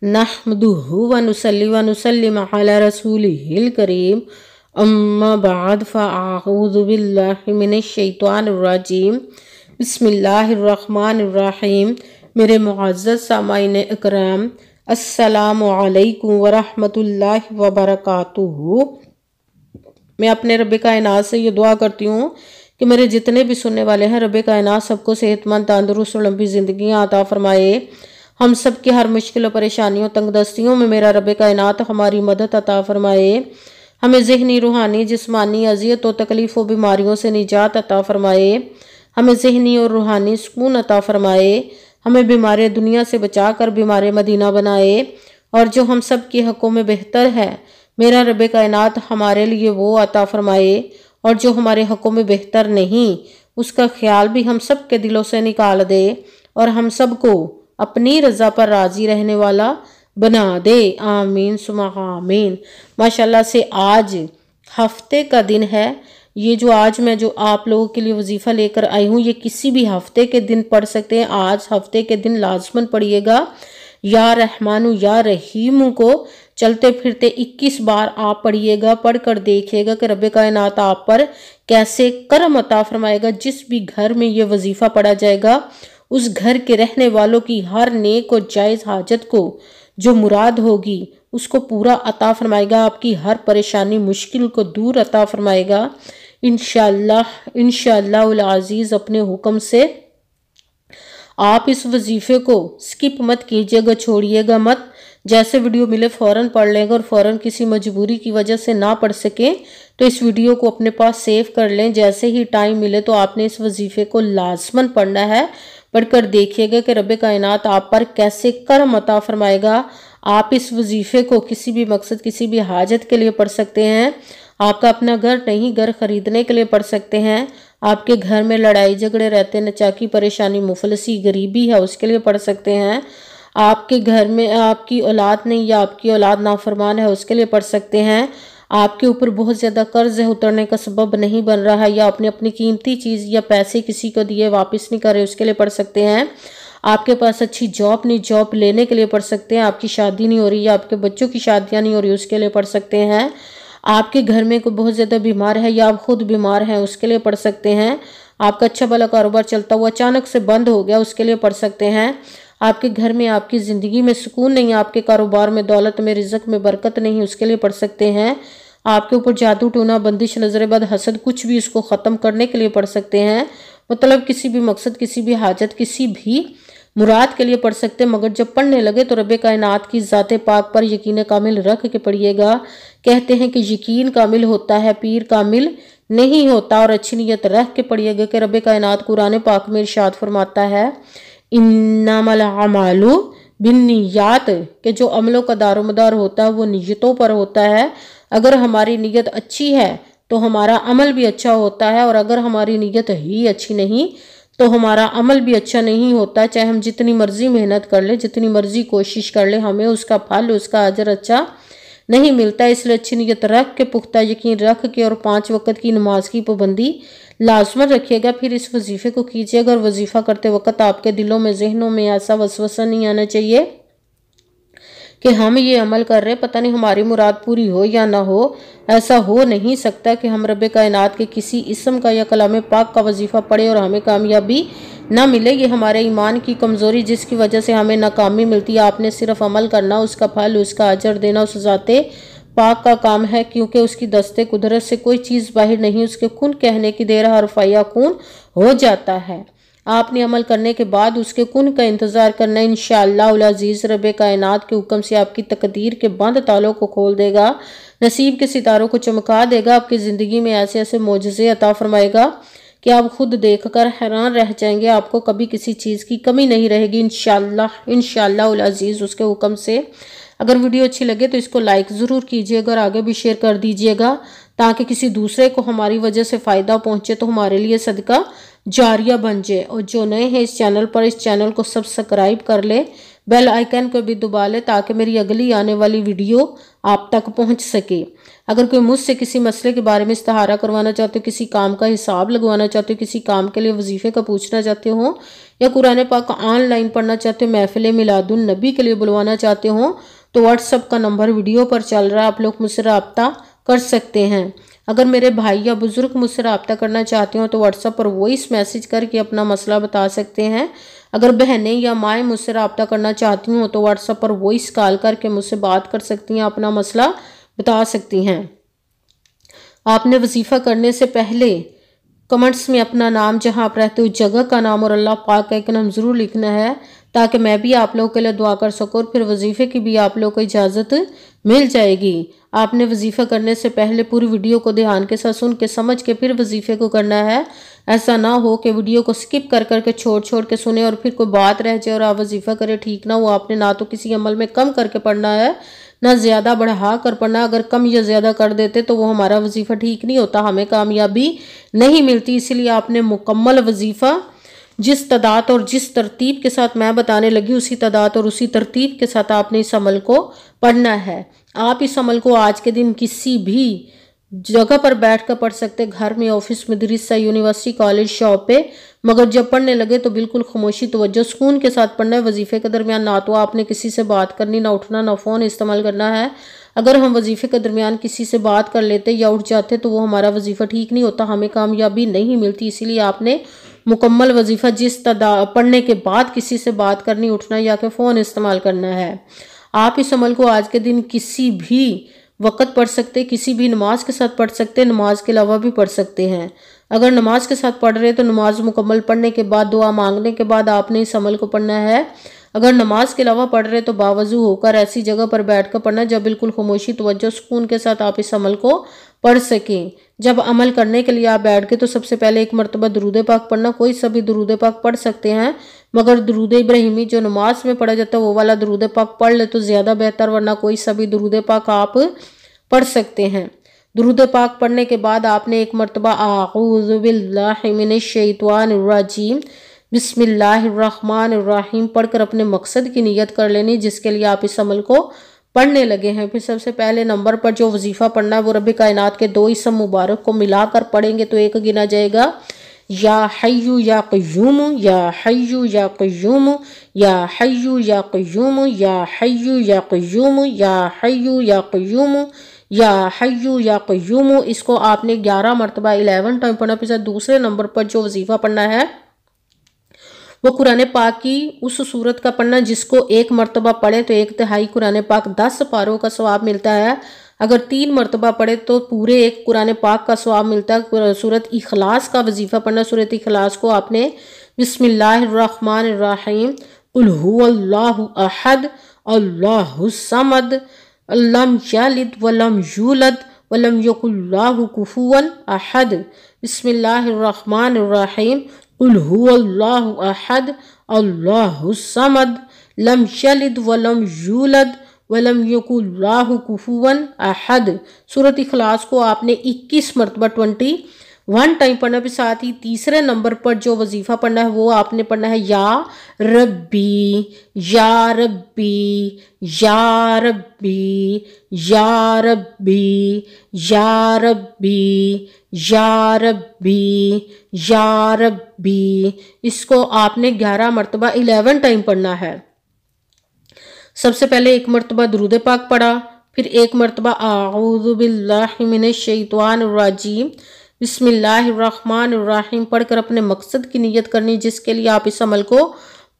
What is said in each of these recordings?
नहमदुहु व नुसल्ली व नुसल्लिम अला रसूलिहिल करीम अम्मा बाद फ़अऊज़ु बिल्लाहि मिनश शैतानिर रजीम बिस्मिल्लाहिर रहमानिर रहीम। मेरे मुअज़्ज़ज़ सामाईन इकराम, अस्सलामु अलैकुम व रहमतुल्लाहि व बरकातुहू। मैं अपने रब कायनात से ये दुआ करती हूँ कि मेरे जितने भी सुनने वाले हैं, रब कायनात सबको सेहतमंद, तंदुरुस्त और लंबी ज़िंदगियाँ अता फरमाए। हम सब की हर मुश्किल और परेशानियों, तंगदस्तियों में मेरा रब कायनात हमारी मदद अता फरमाए। हमें ज़हनी, रूहानी, जिस्मानी अज़ियत और तकलीफ़ और बीमारियों से निजात अता फरमाए। हमें ज़हनी और रूहानी सुकून अता फरमाए। हमें बीमार दुनिया से बचा कर बीमार मदीना बनाए। और जो हम सब के हक़ों में बेहतर है, मेरा रब कायनात हमारे लिए वो अता फरमाए। और जो हमारे हक़ों में बेहतर नहीं, उसका ख्याल भी हम सब के दिलों से निकाल दे और हम सब को अपनी रज़ा पर राज़ी रहने वाला बना दे। आमीन सुमा आमीन। माशाल्लाह से आज हफ्ते का दिन है। ये जो आज मैं जो आप लोगों के लिए वजीफ़ा लेकर आई हूँ, ये किसी भी हफ्ते के दिन पढ़ सकते हैं। आज हफ्ते के दिन लाजमन पढ़िएगा। या रहमानु या रहीमु को चलते फिरते 21 बार आप पढ़िएगा। पढ़कर देखिएगा कि रब कायनात आप पर कैसे करम अता फरमाएगा। जिस भी घर में ये वजीफ़ा पढ़ा जाएगा, उस घर के रहने वालों की हर नेक और जायज़ हाजत को जो मुराद होगी उसको पूरा अता फरमाएगा। आपकी हर परेशानी, मुश्किल को दूर अता फरमाएगा इंशाअल्लाह। इंशाअल्लाहुल अज़ीज़ अपने हुक्म से आप इस वजीफ़े को स्किप मत कीजिएगा, छोड़िएगा मत। जैसे वीडियो मिले फ़ौरन पढ़ लेंगे और फ़ौरन किसी मजबूरी की वजह से ना पढ़ सकें तो इस वीडियो को अपने पास सेव कर लें। जैसे ही टाइम मिले तो आपने इस वजीफ़े को लाजमन पढ़ना है। पढ़कर देखिएगा कि रब कायनात आप पर कैसे करम अता फरमाएगा। आप इस वजीफ़े को किसी भी मकसद, किसी भी हाजत के लिए पढ़ सकते हैं। आपका अपना घर नहीं, घर खरीदने के लिए पढ़ सकते हैं। आपके घर में लड़ाई झगड़े रहते, नचाकी परेशानी, मुफलसी, गरीबी है, उसके लिए पढ़ सकते हैं। आपके घर में आपकी औलाद नहीं या आपकी औलाद नाफरमान है, उसके लिए पढ़ सकते हैं। आपके ऊपर बहुत ज़्यादा कर्ज है, उतरने का सबब नहीं बन रहा है, या आपने अपनी कीमती चीज़ या पैसे किसी को दिए वापस नहीं कर रहे, उसके लिए पढ़ सकते हैं। आपके पास अच्छी जॉब नहीं, जॉब लेने के लिए पढ़ सकते हैं। आपकी शादी नहीं हो रही या आपके बच्चों की शादियाँ नहीं हो रही, उसके लिए पढ़ सकते हैं। आपके घर में कोई बहुत ज़्यादा बीमार है या आप खुद बीमार हैं, उसके लिए पढ़ सकते हैं। आपका अच्छा भला कारोबार चलता हुआ अचानक से बंद हो गया, उसके लिए पढ़ सकते हैं। आपके घर में, आपकी ज़िंदगी में सुकून नहीं, आपके कारोबार में, दौलत में, रिज़्क में बरकत नहीं, उसके लिए पढ़ सकते हैं। आपके ऊपर जादू टोना, बंदिश, नजर बद, हसद, कुछ भी उसको ख़त्म करने के लिए पढ़ सकते हैं। मतलब किसी भी मकसद, किसी भी हाजत, किसी भी मुराद के लिए पढ़ सकते हैं। मगर जब पढ़ने लगे तो रब कायनात की ज़ात पाक पर यकीन कामिल रख के पढ़िएगा। कहते हैं कि यकीन कामिल होता है, पीर कामिल नहीं होता। और अच्छी नीयत रख के पढ़िएगा कि रब कायनात कुरान पाक में इरशाद फरमाता है, इन्नमल अमालु बिन्नियात, के जो अमलों का दारोमदार होता है वो नीयतों पर होता है। अगर हमारी नीयत अच्छी है तो हमारा अमल भी अच्छा होता है, और अगर हमारी नीयत ही अच्छी नहीं तो हमारा अमल भी अच्छा नहीं होता। चाहे हम जितनी मर्जी मेहनत कर ले, जितनी मर्जी कोशिश कर ले, हमें उसका फल, उसका अजर अच्छा नहीं मिलता। इसलिए अच्छी नीयत रख के, पुख्ता यकीन रख के और 5 वक्त की नमाज की पाबंदी लाजमन रखिएगा। फिर इस वजीफ़े को कीजिएगा। और वजीफ़ा करते वक्त आपके दिलों में, जहनों में ऐसा वसवसा नहीं आना चाहिए कि हम ये अमल कर रहे, पता नहीं हमारी मुराद पूरी हो या ना हो। ऐसा हो नहीं सकता कि हम रब कायनात के किसी इस्म का या कलाम पाक का वजीफ़ा पढ़े और हमें कामयाबी ना मिले। ये हमारे ईमान की कमज़ोरी, जिसकी वजह से हमें नाकामी मिलती है। आपने सिर्फ अमल करना, उसका फल, उसका अजर देना उस ज़ाते पाक का काम है, क्योंकि उसकी दस्ते कुदरत से कोई चीज़ बाहर नहीं। उसके कुन कहने की देर हर या कून हो जाता है। आपने अमल करने के बाद उसके कुन का इंतज़ार करना। इंशाअल्लाह अज़ीज़ रब कायनात के हुक्म से आपकी तकदीर के बंद तालों को खोल देगा, नसीब के सितारों को चमका देगा। आपकी ज़िंदगी में ऐसे ऐसे मोजज़े अता फरमाएगा कि आप खुद देखकर हैरान रह जाएंगे। आपको कभी किसी चीज़ की कमी नहीं रहेगी इंशाअल्लाह। इंशाअल्लाह अज़ीज़ उसके हुक्म से। अगर वीडियो अच्छी लगे तो इसको लाइक ज़रूर कीजिएगा और आगे भी शेयर कर दीजिएगा, ताकि किसी दूसरे को हमारी वजह से फ़ायदा पहुँचे तो हमारे लिए सदका जारिया बन जाए। और जो नए हैं इस चैनल पर, इस चैनल को सब्सक्राइब कर ले, बेल आइकन को भी दबा लें ताकि मेरी अगली आने वाली वीडियो आप तक पहुंच सके। अगर कोई मुझसे किसी मसले के बारे में इस्तिहारा करवाना चाहते हो, किसी काम का हिसाब लगवाना चाहते हो, किसी काम के लिए वजीफे का पूछना चाहते हो, या कुरान पाक ऑनलाइन पढ़ना चाहते हो, महफिल मिलादुन नबी के लिए बुलवाना चाहते हो, तो व्हाट्सएप का नंबर वीडियो पर चल रहा है, आप लोग मुझसे रब्ता कर सकते हैं। अगर मेरे भाई या बुजुर्ग मुझसे रब्ता करना चाहते हो तो व्हाट्सएप पर वॉइस मैसेज करके अपना मसला बता सकते हैं। अगर बहनें या माएँ मुझसे रब्ता करना चाहती हों तो व्हाट्सएप पर वॉइस कॉल करके मुझसे बात कर सकती हैं, अपना मसला बता सकती हैं। आपने वजीफ़ा करने से पहले कमेंट्स में अपना नाम, जहां आप रहते हो जगह का नाम और अल्लाह पाक का एक नाम ज़रूर लिखना है ताकि मैं भी आप लोगों के लिए दुआ कर सकूँ और फिर वजीफ़े की भी आप लोगों को इजाज़त मिल जाएगी। आपने वजीफ़ा करने से पहले पूरी वीडियो को ध्यान के साथ सुन के समझ के फिर वजीफ़े को करना है। ऐसा ना हो कि वीडियो को स्किप कर करके छोड़ के सुने और फिर कोई बात रह जाए और आप वजीफ़ा करें, ठीक ना हो। आपने ना तो किसी अमल में कम करके पढ़ना है ना ज़्यादा बढ़ा कर पढ़ना। अगर कम या ज़्यादा कर देते तो वो हमारा वजीफ़ा ठीक नहीं होता, हमें कामयाबी नहीं मिलती। इसीलिए आपने मुकम्मल वजीफ़ा जिस तादाद और जिस तरतीब के साथ मैं बताने लगी उसी तादाद और उसी तरतीब के साथ आपने इस अमल को पढ़ना है। आप इस अमल को आज के दिन किसी भी जगह पर बैठ कर पढ़ सकते, घर में, ऑफिस, मदरसा, यूनिवर्सिटी, कॉलेज, शॉप पे, मगर जब पढ़ने लगे तो बिल्कुल खामोशी, तवज्जो, सुकून के साथ पढ़ना है। वजीफे के दरमियान ना तो आपने किसी से बात करनी, ना उठना, ना फ़ोन इस्तेमाल करना है। अगर हम वजीफे के दरमियान किसी से बात कर लेते या उठ जाते तो वो हमारा वजीफ़ा ठीक नहीं होता, हमें कामयाबी नहीं मिलती। इसीलिए आपने मुकम्मल वजीफ़ा जिस पढ़ने के बाद किसी से बात करनी, उठना या कि फ़ोन इस्तेमाल करना है। आप इस अमल को आज के दिन किसी भी वक़्त पढ़ सकते, किसी भी नमाज के साथ पढ़ सकते, नमाज के अलावा भी पढ़ सकते हैं। अगर नमाज के साथ पढ़ रहे तो नमाज मुकम्मल पढ़ने के बाद, दुआ मांगने के बाद आपने इस अमल को पढ़ना है। अगर नमाज के अलावा पढ़ रहे तो बावजू होकर ऐसी जगह पर बैठ कर पढ़ना जब बिल्कुल खामोशी, तवज्जो, सुकून के साथ आप इस अमल को पढ़ सकें। जब अमल करने के लिए आप बैठ के तो सबसे पहले एक मरतबा दुरूद पाक पढ़ना। कोई सभी दुरूद पाक पढ़ सकते हैं, मगर दुरूद इब्राहिमी जो नमाज में पढ़ा जाता है वो वाला दुरूद पाक पढ़ ले तो ज़्यादा बेहतर, वरना कोई सभी दुरूद पाक आप पढ़ सकते हैं। दुरूद पाक पढ़ने के बाद आपने एक मरतबा आऊज़ु बिल्लाहि मिनश शैतानिर रजीम बिस्मिल्लाहिर्रहमानिर्रहीम पढ़कर अपने मकसद की नियत कर लेनी जिसके लिए आप इस अमल को पढ़ने लगे हैं। फिर सबसे पहले नंबर पर जो वजीफ़ा पढ़ना है वो रब्बे कायनात के दो इसम मुबारक को मिलाकर पढ़ेंगे तो एक गिना जाएगा, या हय्यु या क़य्यूम, या हय्यु या क़य्यूम, या हय्यु या क़य्यूम, या हय्यु या क़य्यूम, या हय्यु या क़य्यूम, या हय्यु या क़य्यूम। इसको आपने 11 मरतबा 11 टाइम पढ़ना। फिर दूसरे नंबर पर जो वजीफ़ा पढ़ना है वो कुरान पाक की उस सूरत का पढ़ना जिसको एक मरतबा पढ़े तो 1/3 कुरान पाक 10 पारों का सवाब मिलता है। अगर 3 मरतबा पढ़े तो पूरे एक कुरान पाक का सवाब मिलता है। सूरत इखलास का वजीफ़ा पढ़ना। सूरत इखलास को आपने बिस्मिल्लाहिर्रहमानिर्रहीम कुल हुवल्लाहु अहद अल्लाहुस समद लम यलिद वलम यूलद वलम यकुल्लाहु कुफुवन अहद बिस्मिल्लाहिर्रहमानिर्रहीम कुल हुवल्लाहु अहद अल्लाहुस समद लम यलिद वलम यूलद वलम यकुल्लाहु कुफुवन अहद। सूरत इखलास को आपने 21 मरतबा 21 टाइम पढ़ना। फिर साथ ही तीसरे नंबर पर जो वजीफ़ा पढ़ना है वो आपने पढ़ना है या रब्बी या रब्बी या रब्बी या रब्बी या रब्बी या रब्बी या रब्बी। इसको आपने 11 मरतबा 11 टाइम पढ़ना है। सबसे पहले एक मरतबा दुरूद पाक पढ़ा, फिर एक मरतबा आऊज़ु बिल्लाहि मिनश शैतानिर रजीम बिस्मिल्लाहिर्रहमानिर्रहीम पढ़कर अपने मकसद की नियत करनी जिसके लिए आप इस अमल को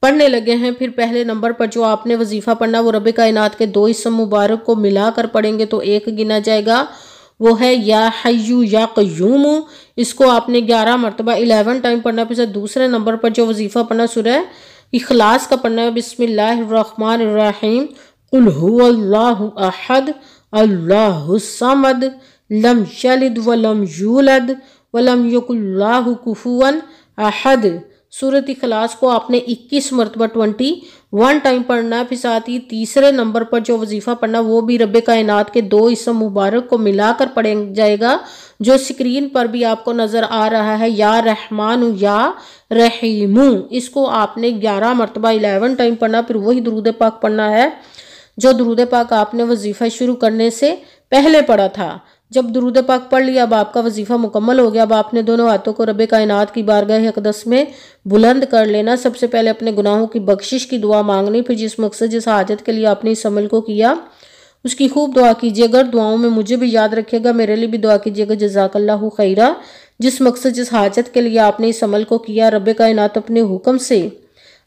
पढ़ने लगे हैं। फिर पहले नंबर पर जो आपने वजीफ़ा पढ़ना वो रब्बे कायनात के दो इसम मुबारक को मिलाकर पढ़ेंगे तो एक गिना जाएगा, वो है या हय्यु या क़य्यूम। इसको आपने 11 मरतबा 11 टाइम पढ़ना। फिर दूसरे नंबर पर जो वजीफ़ा पढ़ना सूरह इखलास का पढ़ना है बिस्मिल्लाहिर्रहमानिर्रहीम कुल हुवल्लाहु अहद अल्लाहुस समद लम यलिद वलम यूलद वलम यकुल्लाहु कुफुवन अहद। सूरत इखलास को आपने 21 मरतबा 1 टाइम पढ़ना है। फिर साथ ही तीसरे नंबर पर जो वजीफ़ा पढ़ना वो भी रब्बे कायनात के 2 इसम मुबारक को मिलाकर पढ़ा जाएगा, जो स्क्रीन पर भी आपको नज़र आ रहा है, या रहमानु या रहीमू। इसको आपने 11 मरतबा 11 टाइम पढ़ना। फिर वही दुरूद पाक पढ़ना है जो दुरूद पाक आपने वजीफ़ा शुरू करने से पहले पढ़ा था। जब दुरूद पाक पढ़ लिया, अब आपका वजीफ़ा मुकम्मल हो गया। अब आपने दोनों हाथों को रब्बे कायनात की बारगाह अक़दस में बुलंद कर लेना। सबसे पहले अपने गुनाहों की बख्शिश की दुआ मांगनी। फिर जिस मकसद जिस हाजत के लिए आपने इस अमल को किया उसकी खूब दुआ कीजिए। अगर दुआओं में मुझे भी याद रखिएगा, मेरे लिए भी दुआ कीजिएगा। जज़ाकल्लाहु खैरा। जिस मकसद जिस हाजत के लिए आपने इस अमल को किया, रब्बे कायनात अपने हुक्म से,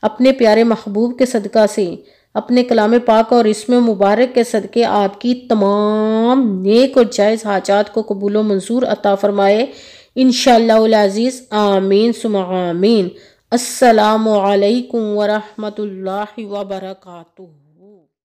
अपने प्यारे महबूब के सदका से, अपने कलाम पाक और इसमें मुबारक के सदके आपकी तमाम नेक और जायज़ हाजात को कबूल व मंजूर अता फरमाए इंशाअल्लाहुल अज़ीज़। आमीन सुम्मा आमीन। अस्सलामु अलैकुम व रहमतुल्लाहि व बरकातुहू।